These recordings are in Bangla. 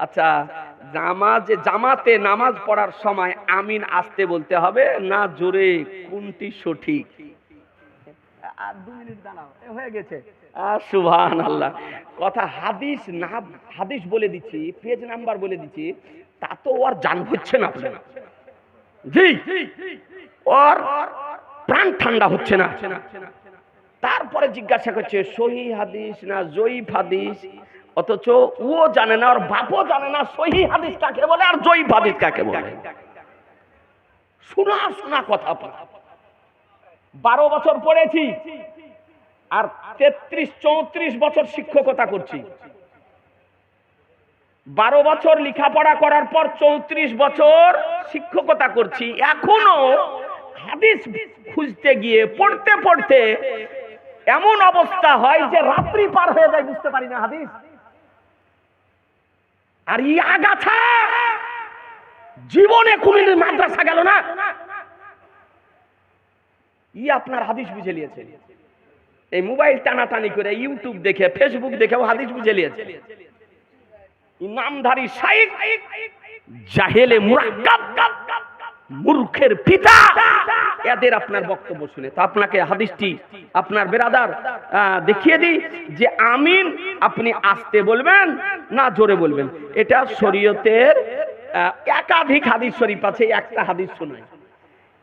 আচ্ছা, জামাতে নামাজ পড়ার সময় আমিন আস্তে বলতে হবে না জোরে, কোনটি সঠিক? আর 2 মিনিট দাঁড়াও, হয়ে গেছে। সুবহানাল্লাহ। কথা হাদিস বলে দিচ্ছি, পেজ নাম্বার বলে দিচ্ছি, তা তো ওর জান হচ্ছে না আপনার। জি, ওর প্রাণ ঠান্ডা হচ্ছে না। তারপরে জিজ্ঞাসা করছে সহিহ হাদিস না জয়ীফ হাদিস, অথচ ও জানে না, ওর বাপও জানে না সহিহ হাদিস কাকে বলে আর জয়ীফ হাদিস কাকে বলে। শোনা কথা। 12 বছর পড়েছি আর 33-34 বছর শিক্ষকতা করছি। 12 বছর লেখাপড়া করার পর 34 বছর শিক্ষকতা করছি। এখনো হাদিস খুঁজতে গিয়ে পড়তে এমন অবস্থা হয় যে রাত্রি পার হয়ে যায়, বুঝতে পারি না হাদিস। আর ই আগাছা জীবনে কোনদিন মাদ্রাসা গেল না, ই আপনার হাদিস বুঝে নিয়েছে। এই মোবাইল টানাটানি করে, ইউটিউব দেখে, ফেসবুক দেখে ও হাদিস বুঝে নিয়েছে। নামধারী শাইখ, জাহেলে মুরাক্কাব, মূর্খের পিতা, এদের আপনার বক্তব্য শুনে তো আপনাকে হাদিসটি আপনার বেরাদার দেখিয়ে দিই যে আমিন আপনি আস্তে বলবেন না জোরে বলবেন। এটা শরীয়তের একাধিক হাদিস শরীফ আছে। একটা হাদিস শোনায়,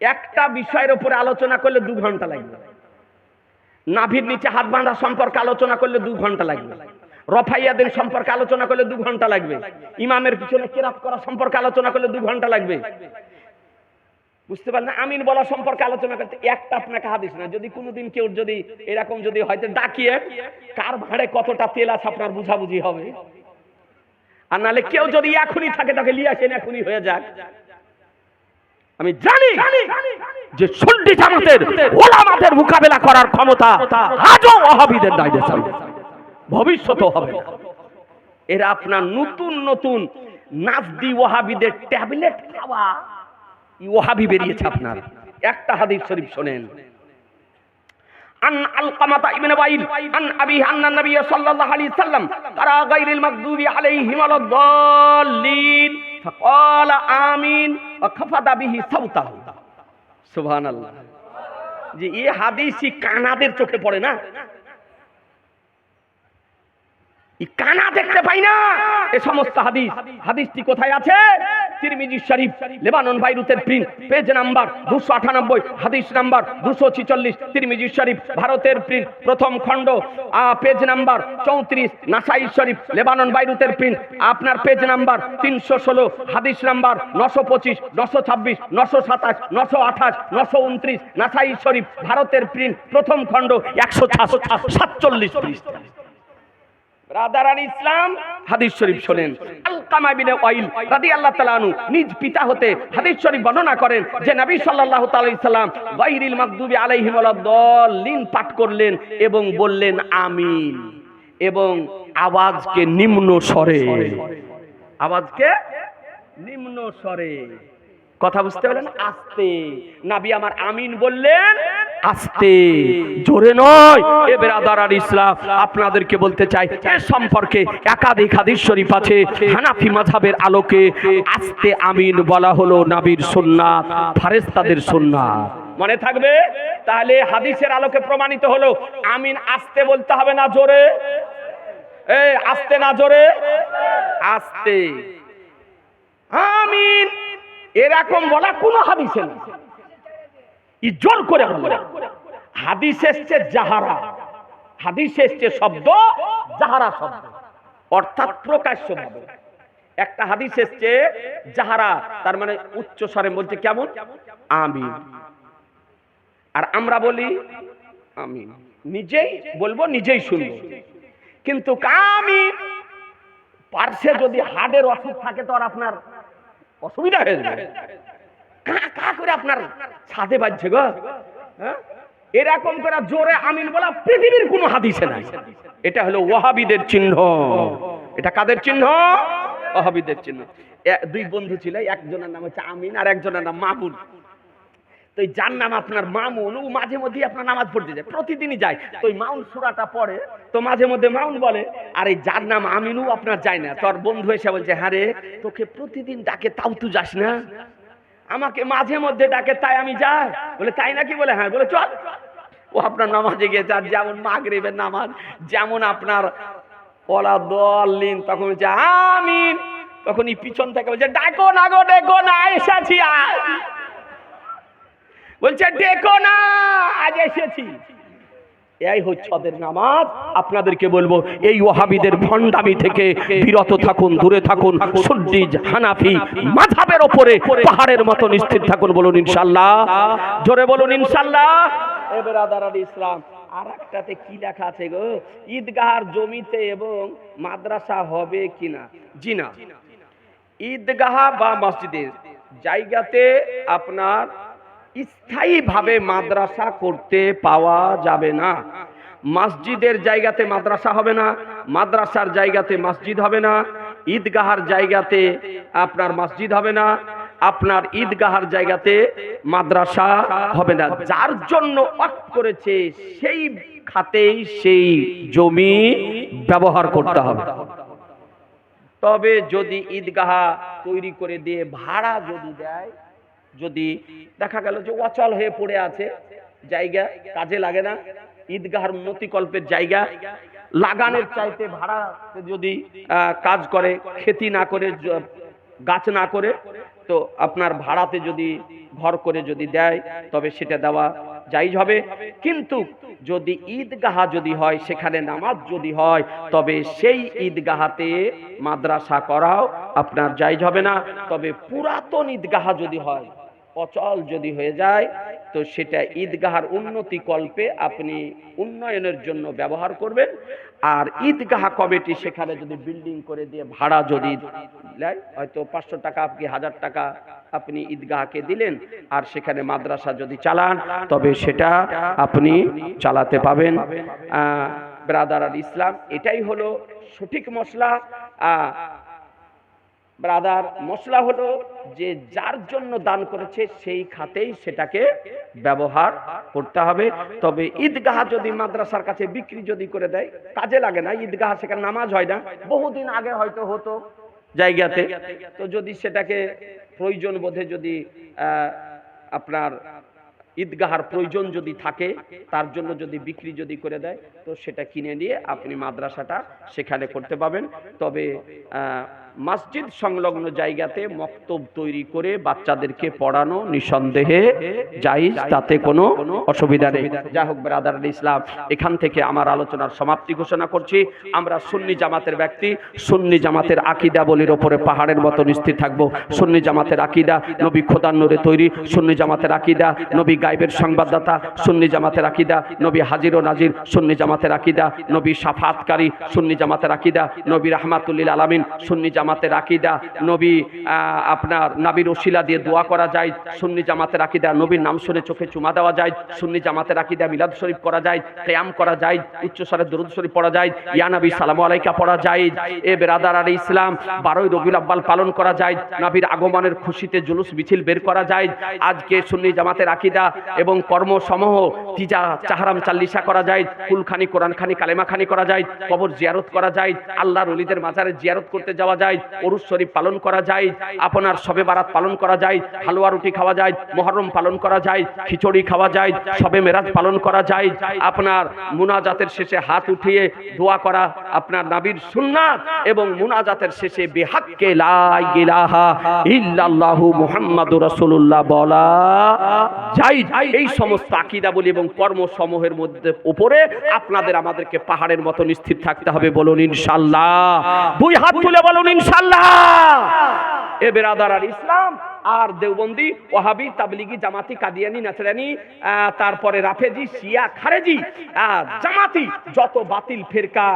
একটা বিষয়ের উপরে আলোচনা করলে 2 ঘন্টা লাগবে। নাভির নিচে হাত বাঁধা সম্পর্কে আলোচনা করলে 2 ঘন্টা লাগবে। রফাইয়াদের সম্পর্কে আলোচনা করলে 2 ঘন্টা লাগবে। ইমামের পিছনে কিরাত করা সম্পর্কে আলোচনা করলে 2 ঘন্টা লাগবে। বুঝতে পারলেন? আমিন বলা সম্পর্কে আলোচনা করতে একটা আপনাকে হাদিস না। যদি কোনোদিন কেউ যদি এরকম যদি হয়তো ডাকিয়ে কার ভাড়ে কতটা তেল আছে আপনার বুঝাবুঝি হবে। আর নাহলে কেউ যদি এখনই থাকে তাকে নিয়ে আসেন, এখনই হয়ে যাক। আমি জানি যে সুন্নি জামাতের ওলামাদের মোকাবেলা করার ক্ষমতা আজও ওয়াহাবিদের নাই, ভবিষ্যতেও হবে না। এরা আপনার নতুন নাজদি ওয়াহাবিদের ট্যাবলেট খাওয়া ওয়াহাবি বেরিয়েছে আপনার। একটা হাদিস শরীফ শুনেন। আন আলকামাতা ইবনে ওয়াইল আন আবি আন্না নবী সাল্লাল্লাহু আলাইহি সাল্লাম তারা গায়রিল মাগদুবি আলাইহিম ওয়ালাদ-দাল্লিন ফাকালা আমিন ওয়া খাফাদা বিহি সাওতাহু। সুবহানাল্লাহ। যে এই হাদিসই কানাদের চোখে পড়ে না, কানা দেখতে পাই না এই সমস্ত হাদিসটি কোথায় আছে? তিরমিজি শরীফ, লেবানন বাইরুতের প্রিন্ট, পেজ নাম্বার 298, হাদিস নাম্বার 246। তিরমিজি শরীফ, ভারতের প্রিন্ট, প্রথম খণ্ড, পেজ নাম্বার 34। নাসাই শরীফ, লেবানন বাইরুতের প্রিন্ট, আপনার পেজ নাম্বার 316, হাদিস নাম্বার 925, 926, 927, 928, 929। নাসাই শরীফ, ভারতের প্রিন্ট, প্রথম খণ্ড, 147 পৃষ্ঠা। ব্রাদারান ইসলাম, হাদিস শরীফ শোনেন। আলকামা ইবনে ওয়াইল রাদিয়াল্লাহু তাআলা আনহু নিজ পিতা হতে হাদিস শরীফ বর্ণনা করেন যে নবী সাল্লাল্লাহু তাআলা আলাইহি সাল্লাম গায়রিল মাগদুবি আলাইহিম ওয়ালাদ-দাল্লিন পাঠ করলেন এবং বললেন আমিন, এবং আওয়াজকে নিম্ন স্বরে, কথা বুঝতে পারলেন? আস্তে। নবী আমার আমিন বললেন আস্তে, জোরে নয়। এ বেরাদারান ইসলাম, আপনাদেরকে বলতে চাই এ সম্পর্কে একাধিক হাদিস শরীফ আছে। হানাফি মাযহাবের আলোকে আস্তে আমিন বলা হলো নবীর সুন্নাত, ফেরেশতাদের সুন্নাত। মনে থাকবে? তাহলে হাদিসের আলোকে প্রমাণিত হলো আমিন আস্তে বলতে হবে না জোরে? আস্তে না জোরে? আস্তে। আমিন এরকম বলা কোনো হাদিসে নেই, জোর করে বলে। হাদিস এসছে জাহারা, হাদিস এসছে শব্দ জাহারা শব্দ, অর্থাৎ প্রকাশ্য ভাবে। একটা হাদিস এসছে জাহারা, তার মানে উচ্চ স্বরে বলছে কেমন? আমিন। আর আমরা বলি আমিন, নিজেই বলবো নিজেই শুনবো। কিন্তু আমিন পার্শ্বে যদি হার্টের অসুখ থাকে তো আর আপনার অসুবিধা হয়ে যাবে। কা করে আপনার ছাদে বাজছে গো, এরকম করে জোরে আমিন বলা পৃথিবীর কোনো হাদিসে নাই। এটা হলো ওয়াহাবিদের চিহ্ন। এটা কাদের চিহ্ন? ওয়াহাবিদের চিহ্ন। দুই বন্ধু ছিল, একজনের নাম হচ্ছে আমিন আর একজনের নাম মামুন। তো যার নাম আপনার মামুন, ও মাঝে মধ্যে আপনার নামাজ পড়তে যায়, প্রতিদিনই যায়। তো ওই মাউন সূরাটা পড়ে, তো মাঝে মধ্যে মাউন বলে। আর এই যার নাম আমিনু আপনার যায় না। তোর বন্ধু এসে বলছে, হ্যাঁ রে, তোকে প্রতিদিন ডাকে তাও তুই যাস না, আমাকে মাঝে মধ্যে ডাকে তাই আমি যাই। বলে তাই নাকি? বলে হ্যাঁ। বলে চল। ও আপনার নামাজে গিয়েছে। আর যেমন মাগরিবের নামাজ, যেমন আপনার ওলা দলিন, তখন বলছে আমিন, তখন এই পিছন থেকে বলছে ডাকো না গো, ডেকো না, এসেছি আজ। বলছে ডেকো না, আজ এসেছি। এই হচ্ছে ওদের নামাজ। আপনাদেরকে বলবো, এই ওয়াহাবিদের ভণ্ডামি থেকে বিরত থাকুন, দূরে থাকুন। সুন্নি হানাফি মাযহাবের উপরে পাহাড়ের মতো স্থির থাকুন। বলুন ইনশাআল্লাহ, জোরে বলুন ইনশাআল্লাহ। এ বেরাদারাল ইসলাম, আর একটাতে কি লেখা আছে গো? ঈদগাহর জমিতে এবং মাদ্রাসা হবে কিনা? জি না, ঈদগাহ বা মসজিদের জায়গাতে আপনার স্থায়ীভাবে মাদ্রাসা করতে পাওয়া যাবে না। মসজিদের জায়গাতে মাদ্রাসা হবে না, মাদ্রাসার জায়গাতে মসজিদ হবে না, ঈদগাহার জায়গাতে আপনার মসজিদ হবে না, আপনার ঈদগাহার জায়গাতে মাদ্রাসা হবে না। যার জন্য ওয়াকফ করেছে সেই খাতেই সেই জমি ব্যবহার করতে হবে। তবে যদি ঈদগাহ তৈরি করে দিয়ে ভাড়া যদি দেয়, যদি দেখা গেল যে অচল হয়ে পড়ে আছে, জায়গা কাজে লাগে না, ঈদগাহর উন্নতিকল্পের জায়গা লাগানোর চাইতে ভাড়া যদি কাজ করে, খেতি না করে, গাছ না করে, তো আপনার ভাড়াতে যদি ঘর করে যদি দেয়, তবে সেটা দেওয়া জায়েজ হবে। কিন্তু যদি ঈদগাহ যদি হয়, সেখানে নামাজ যদি হয়, তবে সেই ঈদগাহতে মাদ্রাসা করাও আপনার জায়েজ হবে না। তবে পুরাতন ঈদগাহ যদি হয়, অচল যদি হয়ে যায়, তো সেটা ঈদগাহর উন্নতি কল্পে আপনি উন্নয়নের জন্য ব্যবহার করবেন। আর ঈদগাহ কমিটি সেখানে যদি বিল্ডিং করে দিয়ে ভাড়া যদি নেয়, হয়তো 500 টাকা কি 1000 টাকা আপনি ঈদগাহকে দিলেন, আর সেখানে মাদ্রাসা যদি চালান, তবে সেটা আপনি চালাতে পাবেন। ব্রাদারাল ইসলাম, এটাই হলো সঠিক মসলা। ব্রাদার, মসলা হলো যে যার জন্য দান করেছে সেই খাতেই সেটাকে ব্যবহার করতে হবে। তবে ঈদগাহ যদি মাদ্রাসার কাছে বিক্রি যদি করে দেয়, কাজে লাগে না, ঈদগাহ সেখানে নামাজ হয় না, বহুদিন আগে হয়তো হতো জায়গাতে, তো যদি সেটাকে প্রয়োজন বোধে যদি আপনার ঈদগাহার প্রয়োজন যদি থাকে, তার জন্য যদি বিক্রি যদি করে দেয়, তো সেটা কিনে নিয়ে আপনি মাদ্রাসাটা সেখানে করতে পাবেন। তবে মসজিদ সংলগ্ন জায়গাতে মক্তব তৈরি করে বাচ্চাদেরকে পড়ানো নিঃসন্দেহে জায়েজ, তাতে কোনো অসুবিধা নেই। যাই হোক ব্রাদারাল ইসলাম, এখান থেকে আমার আলোচনার সমাপ্তি ঘোষণা করছি। আমরা সুন্নি জামাতের ব্যক্তি, সুন্নি জামাতের আকীদা বলির ওপরে পাহাড়ের মতো স্থির থাকবো। সুন্নি জামাতের আকীদা নবী খোদার নূরে তৈরি, সুন্নি জামাতের আকীদা নবী গায়বের সংবাদদাতা, সুন্নি জামাতের আকীদা নবী হাজির ও নাজির, সুন্নি জামাতের আকীদা নবী শাফাতকারী, সুন্নি জামাতের আকীদা নবী রাহমাতুল লিল আলামিন, সুন্নি জামাতের আকীদা নবী আপনার নবীর ওসিলা দিয়ে দোয়া করা যায়, সুন্নি জামাতের আকীদা নবীর নাম শুনে চোখে চুমা দেওয়া যায়, সুন্নি জামাতের আকীদা মিলাদ শরীফ করা যায়, কিয়াম করা যায়, উচ্চস্বরে দরুদ শরীফ পড়া যায়, ইয়া নবী সালামু আলাইকা পড়া যায়। এ ব্রাদারাল ইসলাম, 12ই রবিউল আউয়াল পালন করা যায়, নবীর আগমনের খুশিতে জুলুস মিছিল বের করা যায়। আজকে সুন্নি জামাতের আকীদা এবং কর্মসমূহ তিজা চাহারাম চাল্লিশা করা যায়, কুলখানি, কোরআনখানি, কালেমাখানি করা যায়, কবর জিয়ারত করা যায়, আল্লাহর ওলিদের মাজারে জিয়ারত করতে যাওয়া যায়, উরুস শরীফ পালন করা যায়, আপনার শবে বারাত পালন করা যায়, হালুয়া রুটি খাওয়া যায়, মুহররম পালন করা যায়, খিচুড়ি খাওয়া যায়, শবে মেরাজ পালন করা যায়, আপনার মুনাজাতের শেষে হাত উঠিয়ে দোয়া করা আপনার নবীর সুন্নাত, এবং মুনাজাতের শেষে বিহাক্কে লা ইলাহা ইল্লাল্লাহু মুহাম্মাদুর রাসূলুল্লাহ বলা যায়। এই সমস্ত আকীদা বলি এবং কর্মসমূহের মধ্যে উপরে আপনাদের আমাদেরকে পাহাড়ের মতো স্থির থাকতে হবে। বলুন ইনশাআল্লাহ, দুই হাত তুলে বলুন ইনশাআল্লাহ। এ ব্রাদারাল ইসলাম, আর দেওবন্দি, ওয়াহাবি, তাবলিগি, জামাতি, কাদিয়ানি, নাসরানি, তারপরে রাফেজি, শিয়া, খারেজি, জামাতি, যত বাতিল ফিরকা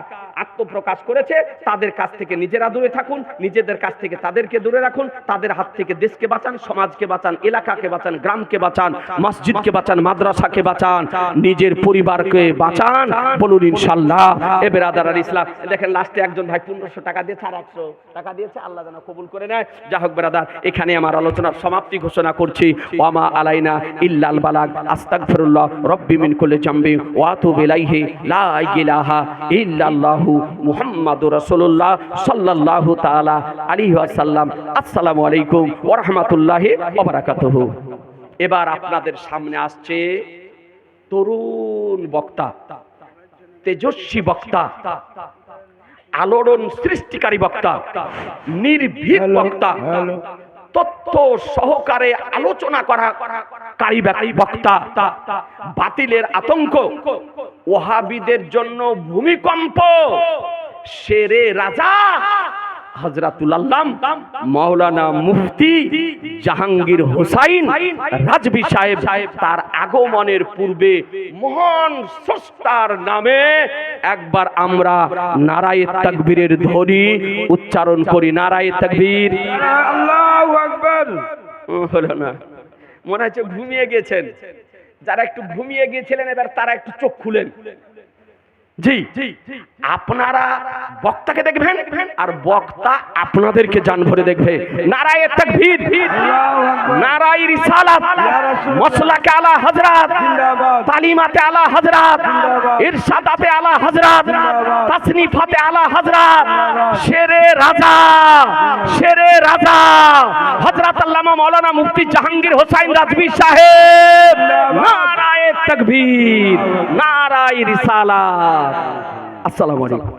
আত্মপ্রকাশ করেছে তাদের কাছ থেকে নিজেরা দূরে থাকুন, নিজেদের কাছ থেকে তাদেরকে দূরে রাখুন। তাদের হাত থেকে দেশকে বাঁচান, সমাজকে বাঁচান, এলাকাকে বাঁচান, গ্রামকে বাঁচান, মসজিদকে বাঁচান, মাদ্রাসাকে বাঁচান, নিজের পরিবারকে বাঁচান। বলুন ইনশাআল্লাহ। এ বেরাদার ইসলাম, দেখেন লাস্টে একজন ভাই 1500 টাকা দিয়েছে আর 100 টাকা দিয়েছে, আল্লাহ যেন কবুল করে নেয়। যা হোক বেরাদার, এখানে আমার আলোচনার সমাপ্তি ঘোষণা করছি। ওয়ামা আলাইনা ইল্লাল বালাগ। আস্তাগফিরুল্লাহ রব্বি মিন কুল্লি জামবি ওয়া আতুবু ইলাইহি লা ইলাহা ইল্লাল্লাহু মুহাম্মাদুর রাসূলুল্লাহ সাল্লাল্লাহু তাআলা আলাইহি ওয়াসাল্লাম। আসসালামু আলাইকুম ওয়া রাহমাতুল্লাহি ওয়া বারাকাতুহু। এবার আপনাদের সামনে আসছে তরুণ বক্তা, তেজস্বী বক্তা, আলোড়ন সৃষ্টিকারী বক্তা, নির্ভীক বক্তা, তথ্য সহকারে আলোচনা করাকারী বক্তা, বাতিলের আতঙ্ক, ওহাবিদের জন্য ভূমিকম্প, শেরে রাজা হযরতুল আল্লাম মাওলানা মুফতি জাহাঙ্গীর হোসাইন রাজভী সাহেব, তার আগমনের পূর্বে মহান স্রষ্টার নামে একবার আমরা নারায়ে তাকবীরের ধ্বনি উচ্চারণ করি। নারায়ে তাকবীর, আল্লাহু আকবার। হলো না, মনে হচ্ছে ঘুমিয়ে গেছেন। যারা একটু ঘুমিয়ে গিয়েছিলেন এবার তারা একটু চোখ খুলেন। জি, আপনারা বক্তাকে দেখবেন আর বক্তা আপনাদেরকে জান ভরে দেখবে। নারায়ে তাকবীর, নারায়ে রিসালাত, মাসলাকে আলা হযরত, তালিমাতে আলা হযরত, ইরশাদাতে আলা হযরত, তাসনিফাতে আলা হযরত, শেরে রাজা, শেরে রাজা হযরত আল্লামা মাওলানা মুফতি জাহাঙ্গীর হোসাইন রাজভী সাহেব। নারায়ে তাকবীর, নারায়ে রিসালাত। আসসালামু আলাইকুম।